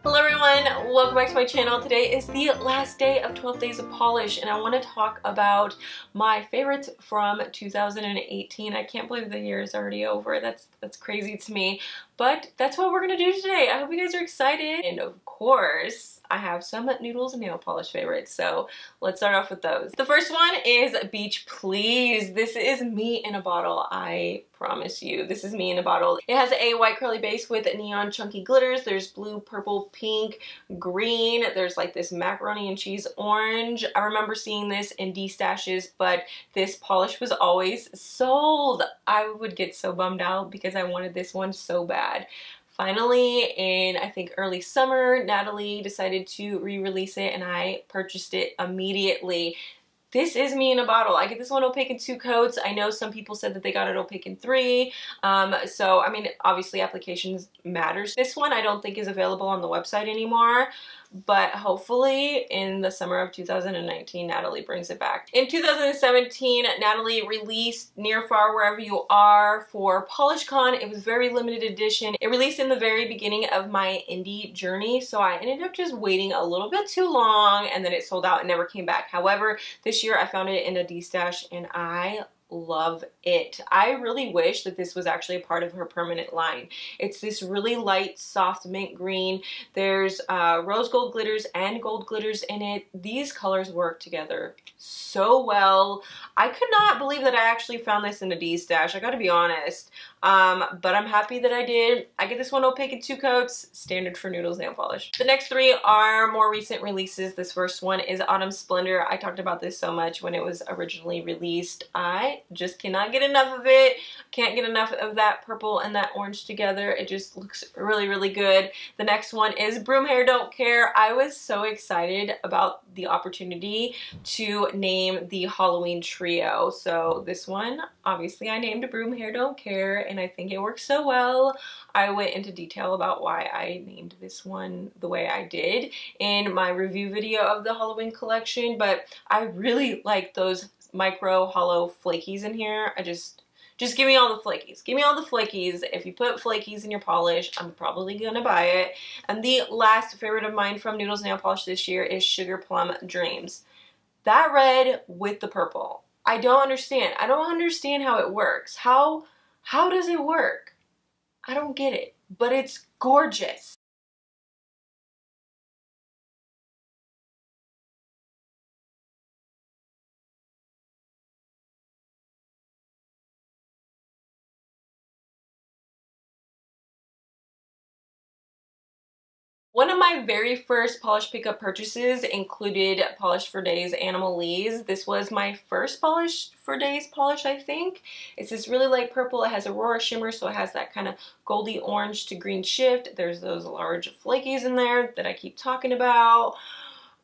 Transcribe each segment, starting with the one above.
Hello everyone, welcome back to my channel. Today is the last day of 12 days of polish and I want to talk about my favorites from 2018. I can't believe the year is already over. That's crazy to me, but that's what we're gonna do today. I hope you guys are excited, and of course I have some Noodles nail polish favorites, so let's start off with those. The first one is Beach Please. This is me in a bottle, I promise you. This is me in a bottle. It has a white curly base with neon chunky glitters. There's blue, purple, pink, green. There's like this macaroni and cheese orange. I remember seeing this in D-stashes, but this polish was always sold. I would get so bummed out because I wanted this one so bad. Finally, in I think early summer, Natalie decided to re-release it and I purchased it immediately. This is me in a bottle. I get this one opaque in 2 coats. I know some people said that they got it opaque in 3. So, I mean, obviously applications matters. This one I don't think is available on the website anymore, but hopefully in the summer of 2019, Natalie brings it back. In 2017, Natalie released Near Far Wherever You Are for PolishCon. It was very limited edition. It released in the very beginning of my indie journey, so I ended up just waiting a little bit too long and then it sold out and never came back. However, this year I found it in a D-stash and I love it. I really wish that this was actually a part of her permanent line. It's this really light, soft mint green. There's rose gold glitters and gold glitters in it. These colors work together so well. I could not believe that I actually found this in a D-stash, I gotta be honest. But I'm happy that I did. I get this one opaque in 2 coats, standard for Noodles nail polish. The next 3 are more recent releases. This first one is Autumn Splendor. I talked about this so much when it was originally released. I just cannot get enough of it. Can't get enough of that purple and that orange together. It just looks really, really good. The next one is Broom Hair Don't Care. I was so excited about the opportunity to name the Halloween trio. So this one, obviously I named Broom Hair Don't Care, and I think it works so well. I went into detail about why I named this one the way I did in my review video of the Halloween collection, but I really like those micro hollow flakies in here. Just give me all the flakies. Give me all the flakies. If you put flakies in your polish, I'm probably gonna buy it. And the last favorite of mine from Noodles nail polish this year is Sugar Plum Dreams. That red with the purple. I don't understand. I don't understand how it works. How does it work? I don't get it, but it's gorgeous. One of my very first polish pickup purchases included Polish for Days Animalese. This was my first Polish for Days polish, I think. It's this really light purple. It has Aurora shimmer, so it has that kind of goldy orange to green shift. There's those large flakies in there that I keep talking about.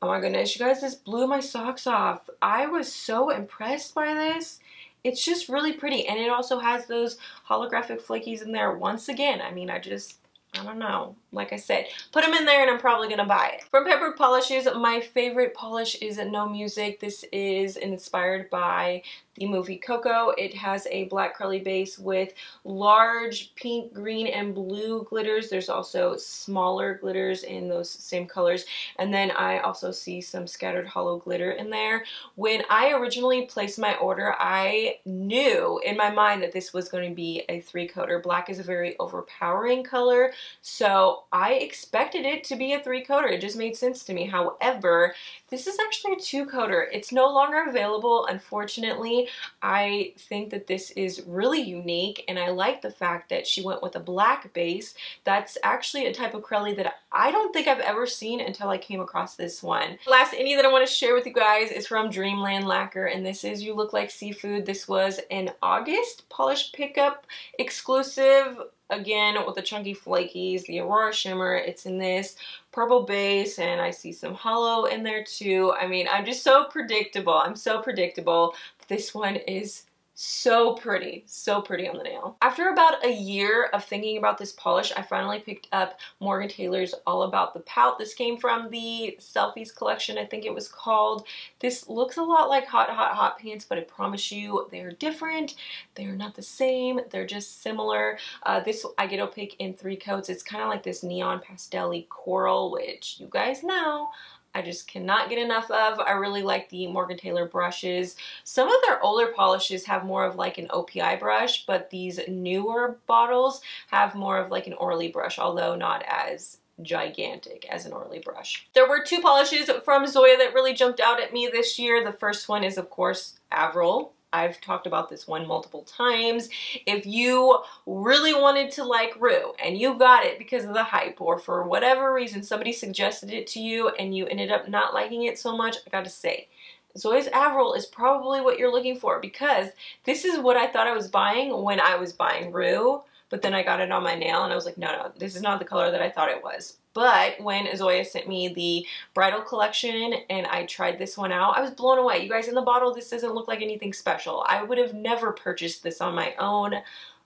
Oh my goodness, you guys, this blew my socks off. I was so impressed by this. It's just really pretty, and it also has those holographic flakies in there once again. I mean, I don't know. Like I said, put them in there and I'm probably gonna buy it. From Pampered polishes, my favorite polish is No Music. This is inspired by the movie Coco. It has a black curly base with large pink, green, and blue glitters. There's also smaller glitters in those same colors. And then I also see some scattered hollow glitter in there. When I originally placed my order, I knew in my mind that this was going to be a 3-coater. Black is a very overpowering color, so I expected it to be a 3-coater. It just made sense to me. However, this is actually a 2-coater. It's no longer available, unfortunately. I think that this is really unique, and I like the fact that she went with a black base. That's actually a type of curly that I don't think I've ever seen until I came across this one. The last indie that I want to share with you guys is from Dreamland Lacquer, and this is You Look Like Seafood. This was an August polish pickup exclusive. Again, with the chunky flakies, the Aurora shimmer, it's in this purple base, and I see some hollow in there too. I mean, I'm just so predictable. I'm so predictable. But this one is So pretty on the nail. After about a year of thinking about this polish, I finally picked up Morgan Taylor's All About the Pout. This came from the Selfies collection, I think it was called. This looks a lot like Hot Pants, but I promise you they're different. They're not the same, they're just similar. This I get opaque in 3 coats. It's kind of like this neon pastel-y coral, which you guys know I just cannot get enough of. I really like the Morgan Taylor brushes. Some of their older polishes have more of like an OPI brush, but these newer bottles have more of like an Orly brush, although not as gigantic as an Orly brush. There were 2 polishes from Zoya that really jumped out at me this year. The first one is, of course, Avril. I've talked about this one multiple times. If you really wanted to like Rue and you got it because of the hype, or for whatever reason somebody suggested it to you and you ended up not liking it so much, I gotta say, Zoya's Avril is probably what you're looking for, because this is what I thought I was buying when I was buying Rue, but then I got it on my nail and I was like, no, this is not the color that I thought it was. But when Zoya sent me the bridal collection and I tried this one out, I was blown away. You guys, in the bottle, this doesn't look like anything special. I would have never purchased this on my own,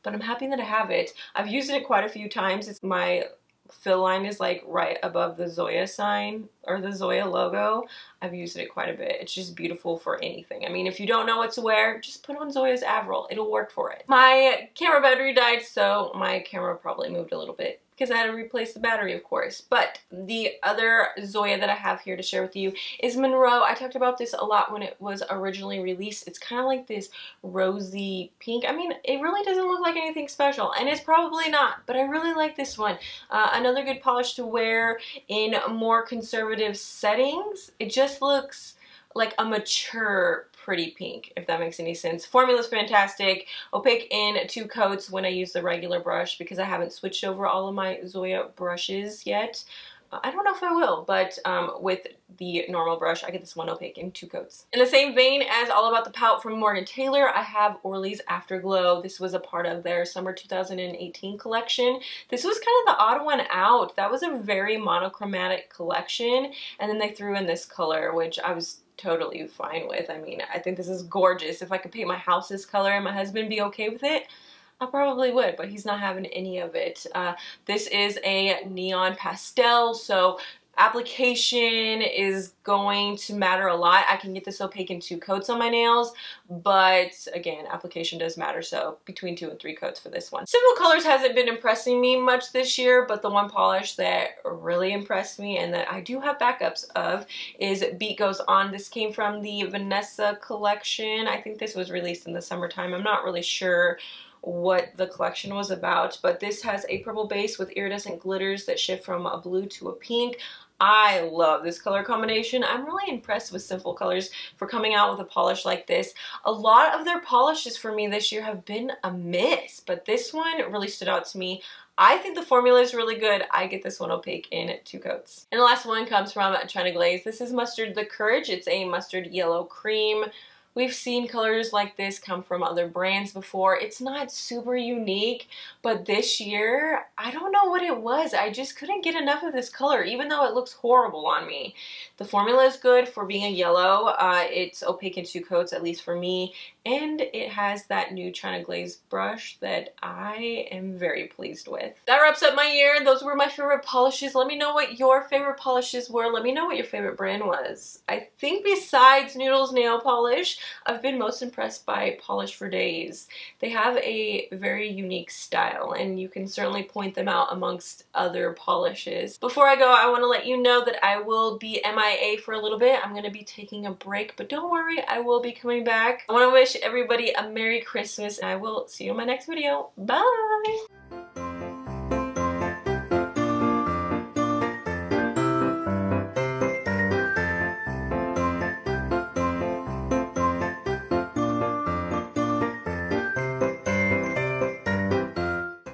but I'm happy that I have it. I've used it quite a few times. It's my fill line is like right above the Zoya sign or the Zoya logo. I've used it quite a bit. It's just beautiful for anything. I mean, if you don't know what to wear, just put on Zoya's Avril. It'll work for it. My camera battery died, so my camera probably moved a little bit because I had to replace the battery, of course. But the other Zoya that I have here to share with you is Monroe. I talked about this a lot when it was originally released. It's kind of like this rosy pink. I mean, it really doesn't look like anything special, and it's probably not, but I really like this one. Another good polish to wear in more conservative settings. It just looks like a mature pretty pink, if that makes any sense. Formula's fantastic. Opaque in 2 coats when I use the regular brush, because I haven't switched over all of my Zoya brushes yet. I don't know if I will, but with the normal brush, I get this one opaque in 2 coats. In the same vein as All About the Pout from Morgan Taylor, I have Orly's Afterglow. This was a part of their summer 2018 collection. This was kind of the odd one out. That was a very monochromatic collection, and then they threw in this color, which I was totally fine with. I mean, I think this is gorgeous. If I could paint my house this color and my husband be okay with it, I probably would, but he's not having any of it. This is a neon pastel, so application is going to matter a lot. I can get this opaque in 2 coats on my nails, but again, application does matter, so between 2 and 3 coats for this one. Sinful Colors hasn't been impressing me much this year, but the one polish that really impressed me and that I do have backups of is Beet Goes On. This came from the Vanessa collection. I think this was released in the summertime. I'm not really sure what the collection was about, but this has a purple base with iridescent glitters that shift from a blue to a pink. I love this color combination. I'm really impressed with Sinful Colors for coming out with a polish like this. A lot of their polishes for me this year have been a miss, but this one really stood out to me. I think the formula is really good. I get this one opaque in 2 coats. And the last one comes from Glaze. This is Mustered the Courage. It's a mustard yellow cream. We've seen colors like this come from other brands before. It's not super unique, but this year, I don't know what it was. I just couldn't get enough of this color, even though it looks horrible on me. The formula is good for being a yellow. It's opaque in 2 coats, at least for me, and it has that new China Glaze brush that I am very pleased with. That wraps up my year. Those were my favorite polishes. Let me know what your favorite polishes were. Let me know what your favorite brand was. I think besides Noodles nail polish, I've been most impressed by Polish for Days. They have a very unique style, and you can certainly point them out amongst other polishes. Before I go, I want to let you know that I will be MIA for a little bit. I'm going to be taking a break, but don't worry, I will be coming back. I want to wish everybody a Merry Christmas, and I will see you in my next video. Bye!